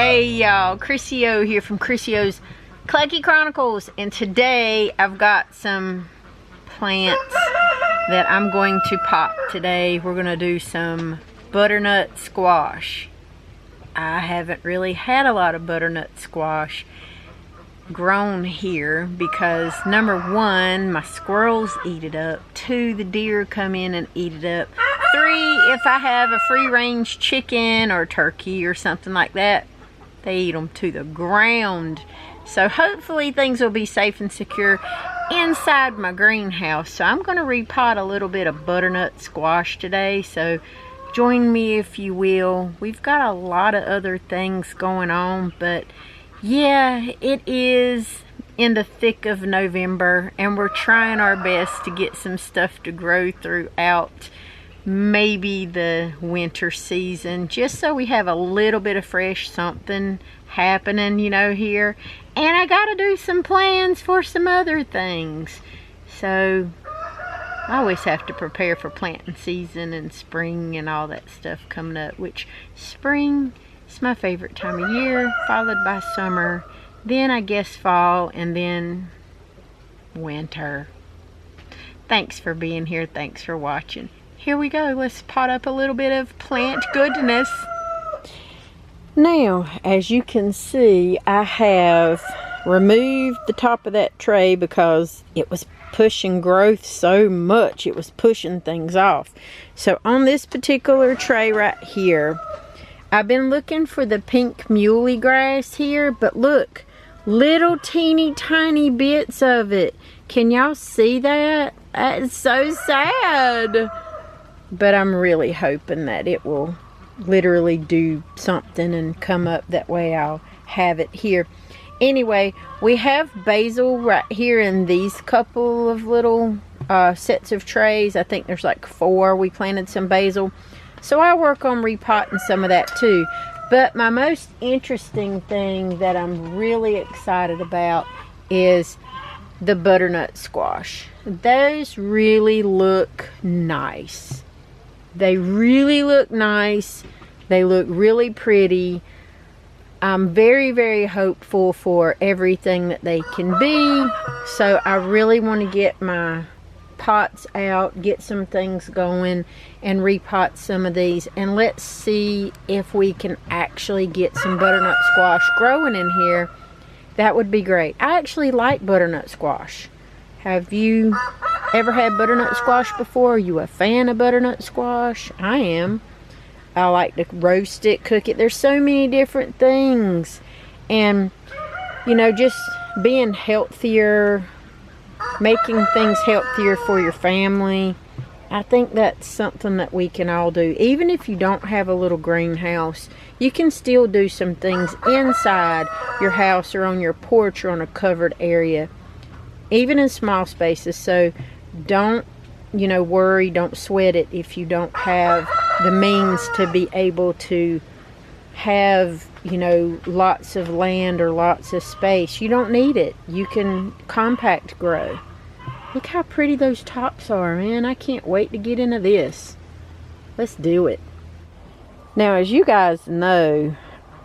Hey y'all, Chrissy O here from Chrissy O's Clucky Chronicles, and today I've got some plants that I'm going to pot today. We're going to do some butternut squash. I haven't really had a lot of butternut squash grown here because number one, my squirrels eat it up. Two, the deer come in and eat it up. Three, if I have a free-range chicken or turkey or something like that, they eat them to the ground. So hopefully things will be safe and secure inside my greenhouse. So I'm going to repot a little bit of butternut squash today. So join me if you will. We've got a lot of other things going on, but yeah, it is in the thick of November and we're trying our best to get some stuff to grow throughout maybe the winter season, just so we have a little bit of fresh something happening, you know, here. And I gotta do some plans for some other things. So I always have to prepare for planting season and spring and all that stuff coming up, which spring is my favorite time of year, followed by summer, then I guess fall, and then winter. Thanks for being here. Thanks for watching. Here we go. Let's pot up a little bit of plant goodness. Now, as you can see, I have removed the top of that tray because it was pushing growth so much. It was pushing things off. So on this particular tray right here, I've been looking for the pink muley grass here, but look, little teeny tiny bits of it. Can y'all see that? That is so sad. But I'm really hoping that it will literally do something and come up. That way I'll have it here. Anyway, we have basil right here in these couple of little sets of trays. I think there's like 4. We planted some basil. So I'll work on repotting some of that too. But my most interesting thing that I'm really excited about is the butternut squash. Those really look nice. They really look nice. They look really pretty. I'm very, very hopeful for everything that they can be. So I really want to get my pots out, get some things going, and repot some of these. And let's see if we can actually get some butternut squash growing in here. That would be great. I actually like butternut squash. Have you ever had butternut squash before? Are you a fan of butternut squash? I am. I like to roast it, cook it. There's so many different things. And, you know, just being healthier, making things healthier for your family. I think that's something that we can all do. Even if you don't have a little greenhouse, you can still do some things inside your house or on your porch or on a covered area, even in small spaces. So don't, you know, worry, don't sweat it if you don't have the means to be able to have, you know, lots of land or lots of space. You don't need it. You can compact grow. Look how pretty those tops are, man. I can't wait to get into this. Let's do it. Now, as you guys know,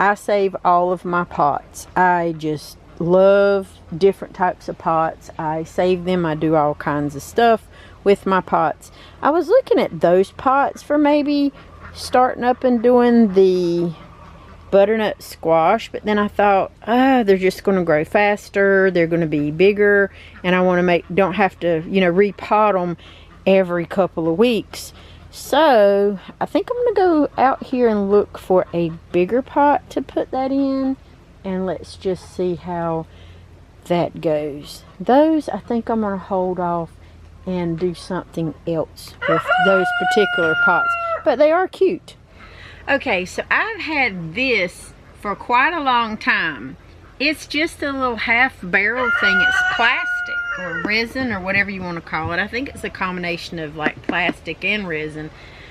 I save all of my pots. I just love different types of pots. I save them. I do all kinds of stuff with my pots. I was looking at those pots for maybe starting up and doing the butternut squash, but then I thought, they're just going to grow faster, they're going to be bigger, and I want to don't have to, you know, repot them every couple of weeks. So I think I'm going to go out here and look for a bigger pot to put that in, and let's just see how that goes. Those I think I'm going to hold off and do something else with those particular pots, but they are cute. Okay, so I've had this for quite a long time. It's just a little half barrel thing. It's plastic or resin or whatever you want to call it. I think it's a combination of like plastic and resin.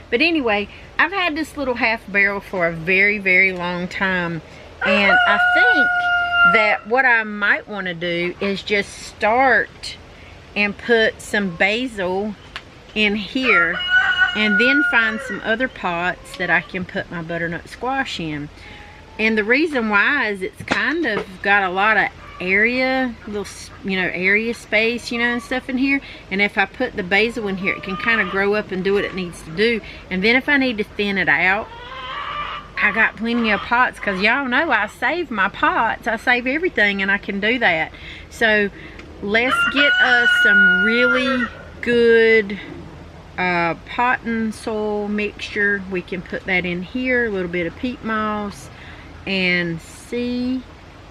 But anyway, I've had this little half barrel for a very, very long time. And I think that what I might want to do is just start and put some basil in here, and then find some other pots that I can put my butternut squash in. And the reason why is it's kind of got a lot of area, little, you know, area space, you know, and stuff in here. And if I put the basil in here, it can kind of grow up and do what it needs to do. And then if I need to thin it out, I got plenty of pots, because y'all know I save my pots. I save everything, and I can do that. So let's get us some really good pot and soil mixture. We can put that in here, a little bit of peat moss, and see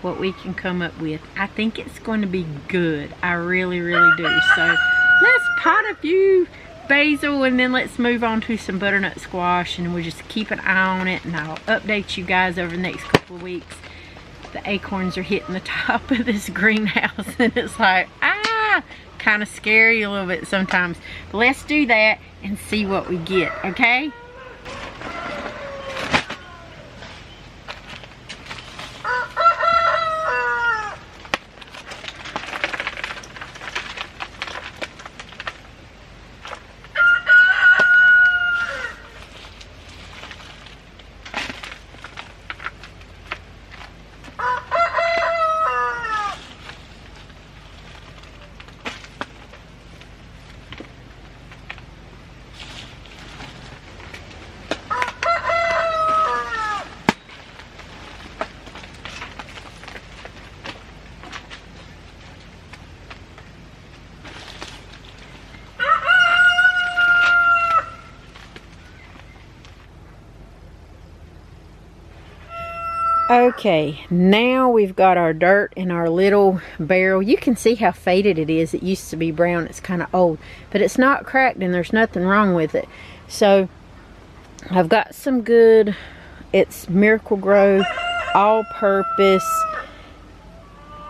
what we can come up with. I think it's going to be good. I really, really do. So let's pot a few basil, and then let's move on to some butternut squash, and we'll just keep an eye on it, and I'll update you guys over the next couple of weeks. The acorns are hitting the top of this greenhouse, and it's like, kind of scary a little bit sometimes. But let's do that and see what we get, okay? Okay, now we've got our dirt in our little barrel. You can see how faded it is. It used to be brown. It's kind of old, but it's not cracked, and there's nothing wrong with it. So I've got some good, it's Miracle Grow, all-purpose,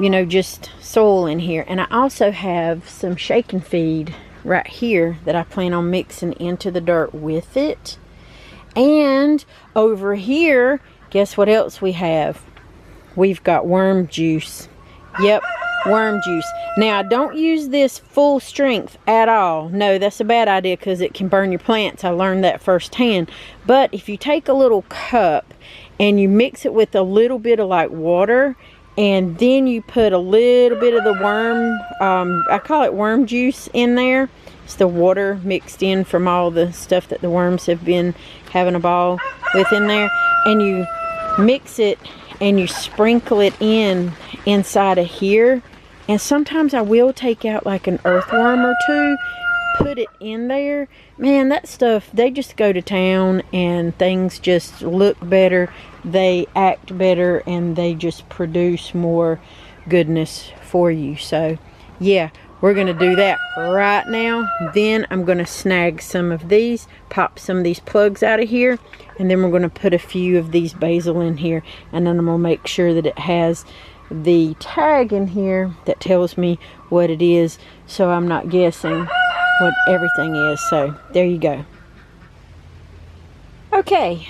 you know, just soil in here. And I also have some shake and feed right here that I plan on mixing into the dirt with it. And over here, guess what else we have? We've got worm juice. Yep, worm juice. Now, I don't use this full strength at all. No, that's a bad idea because it can burn your plants. I learned that firsthand. But if you take a little cup and you mix it with a little bit of like water, and then you put a little bit of the worm, I call it worm juice, in there. It's the water mixed in from all the stuff that the worms have been having a ball with in there. And you mix it and you sprinkle it inside of here. And sometimes I will take out like an earthworm or two, put it in there. Man, that stuff, they just go to town, and things just look better, they act better, and they just produce more goodness for you. So yeah, we're going to do that right now. Then I'm going to snag some of these, pop some of these plugs out of here, and then we're going to put a few of these basil in here. And then I'm going to make sure that it has the tag in here that tells me what it is, so I'm not guessing what everything is. So there you go. Okay,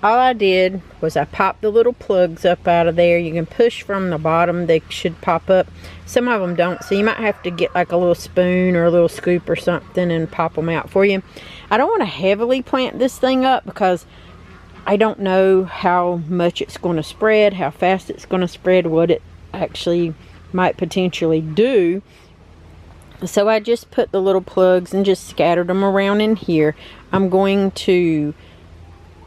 all I did was I popped the little plugs up out of there. You can push from the bottom, they should pop up. Some of them don't, so you might have to get like a little spoon or a little scoop or something and pop them out for you. I don't want to heavily plant this thing up because I don't know how much it's going to spread, how fast it's going to spread, what it actually might potentially do. So I just put the little plugs and just scattered them around in here. I'm going to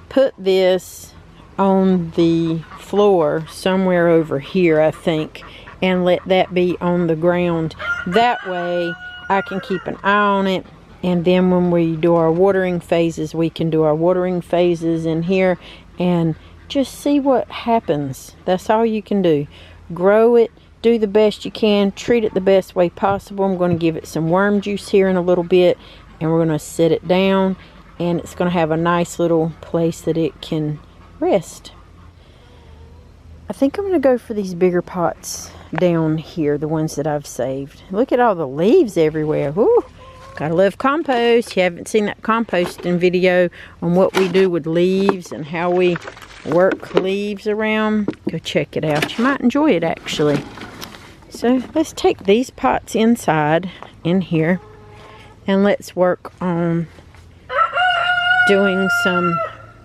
put this on the floor somewhere over here, I think, and let that be on the ground. That way I can keep an eye on it, and then when we do our watering phases, we can do our watering phases in here and just see what happens. That's all you can do. Grow it, do the best you can, treat it the best way possible. I'm going to give it some worm juice here in a little bit, and we're going to set it down, and it's going to have a nice little place that it can rest. I think I'm going to go for these bigger pots down here, the ones that I've saved. Look at all the leaves everywhere. Woo! Gotta love compost. You haven't seen that composting video on what we do with leaves and how we work leaves around, go check it out. You might enjoy it, actually. So let's take these pots inside in here, and let's work on doing some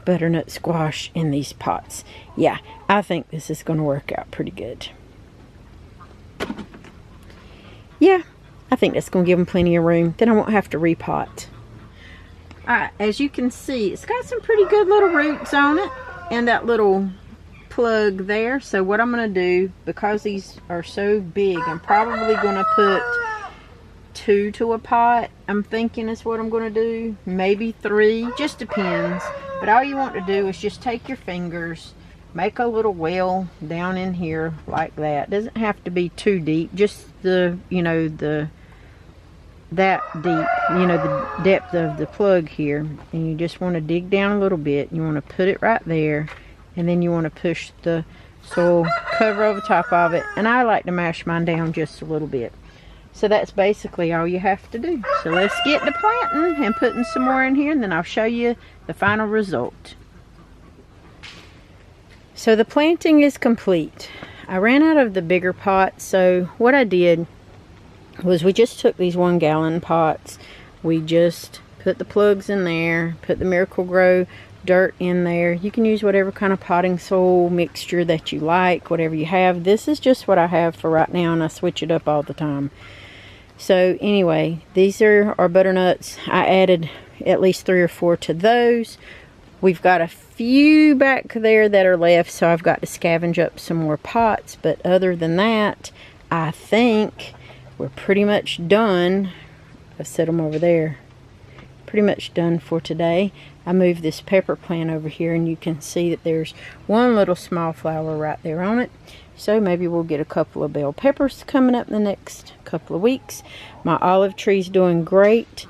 butternut squash in these pots. Yeah, I think this is going to work out pretty good. Yeah, I think that's going to give them plenty of room. Then I won't have to repot. Alright, as you can see, it's got some pretty good little roots on it. And that little plug there. So what I'm going to do, because these are so big, I'm probably going to put 2 to a pot. I'm thinking is what I'm going to do. Maybe 3. Just depends. But all you want to do is just take your fingers, make a little well down in here like that. Doesn't have to be too deep. Just the, that deep, the depth of the plug here. And you just want to dig down a little bit. You want to put it right there. And then you want to push the soil cover over top of it. And I like to mash mine down just a little bit. So that's basically all you have to do. So let's get to planting and putting some more in here, and then I'll show you the final result. So the planting is complete. I ran out of the bigger pots, so what I did was we just took these 1 gallon pots. We just put the plugs in there, put the Miracle-Gro dirt in there. You can use whatever kind of potting soil mixture that you like, whatever you have. This is just what I have for right now, and I switch it up all the time. So anyway, these are our butternuts. I added at least 3 or 4 to those. We've got a few back there that are left, so I've got to scavenge up some more pots. But other than that, I think we're pretty much done. I've set them over there. Pretty much done for today. I moved this pepper plant over here, and you can see that there's 1 little small flower right there on it. So maybe we'll get a couple of bell peppers coming up in the next couple of weeks. My olive tree's doing great.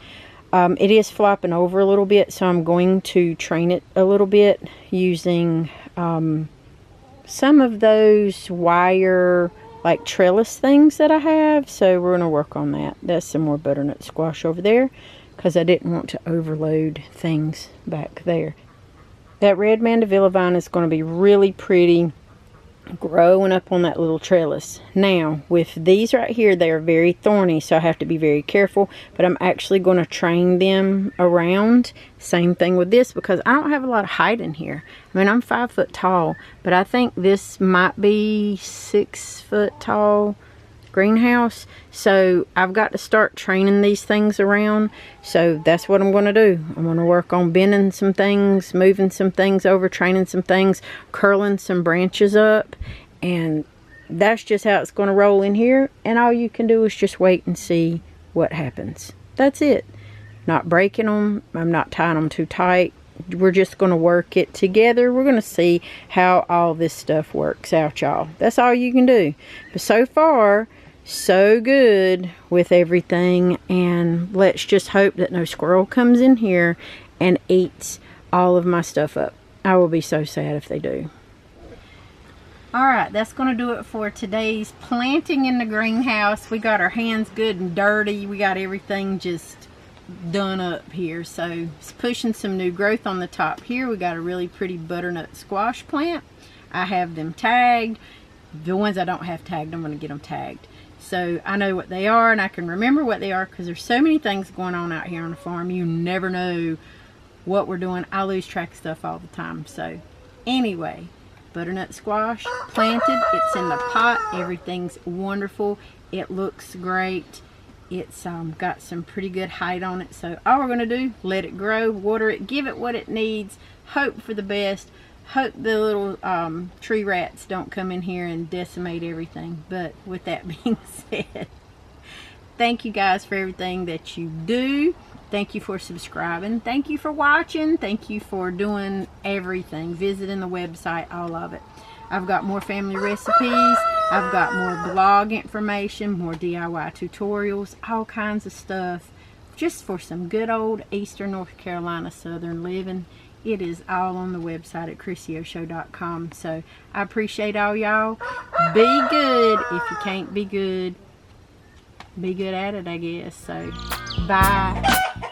It is flopping over a little bit, so I'm going to train it a little bit using some of those wire like trellis things that I have. So we're going to work on that. That's some more butternut squash over there, because I didn't want to overload things back there. That red mandevilla vine is going to be really pretty growing up on that little trellis. Now, with these right here, they are very thorny, so I have to be very careful, but I'm actually going to train them around. Same thing with this, because I don't have a lot of height in here. I mean, I'm 5 foot tall, but I think this might be 6 foot tall greenhouse, so I've got to start training these things around. So that's what I'm going to do. I'm going to work on bending some things, moving some things over, training some things, curling some branches up, and that's just how it's going to roll in here. And all you can do is just wait and see what happens. That's it. Not breaking them. I'm not tying them too tight. We're just going to work it together. We're going to see how all this stuff works out, y'all. That's all you can do. But so far, so good with everything, and let's just hope that no squirrel comes in here and eats all of my stuff up. I will be so sad if they do. Alright, that's going to do it for today's planting in the greenhouse. We got our hands good and dirty. We got everything just done up here. So it's pushing some new growth on the top here. We got a really pretty butternut squash plant. I have them tagged. The ones I don't have tagged, I'm going to get them tagged. So I know what they are, and I can remember what they are, because there's so many things going on out here on the farm. You never know what we're doing. I lose track of stuff all the time. So anyway, butternut squash planted. It's in the pot. Everything's wonderful. It looks great. It's got some pretty good height on it. So all we're going to do, let it grow, water it, give it what it needs, hope for the best. Hope the little tree rats don't come in here and decimate everything. But with that being said, thank you guys for everything that you do. Thank you for subscribing. Thank you for watching. Thank you for doing everything. Visiting the website, all of it. I've got more family recipes. I've got more blog information, more DIY tutorials, all kinds of stuff. Just for some good old Eastern North Carolina Southern living. It is all on the website at ChrissyOShow.com. So I appreciate all y'all. Be good. If you can't be good at it, I guess. So bye.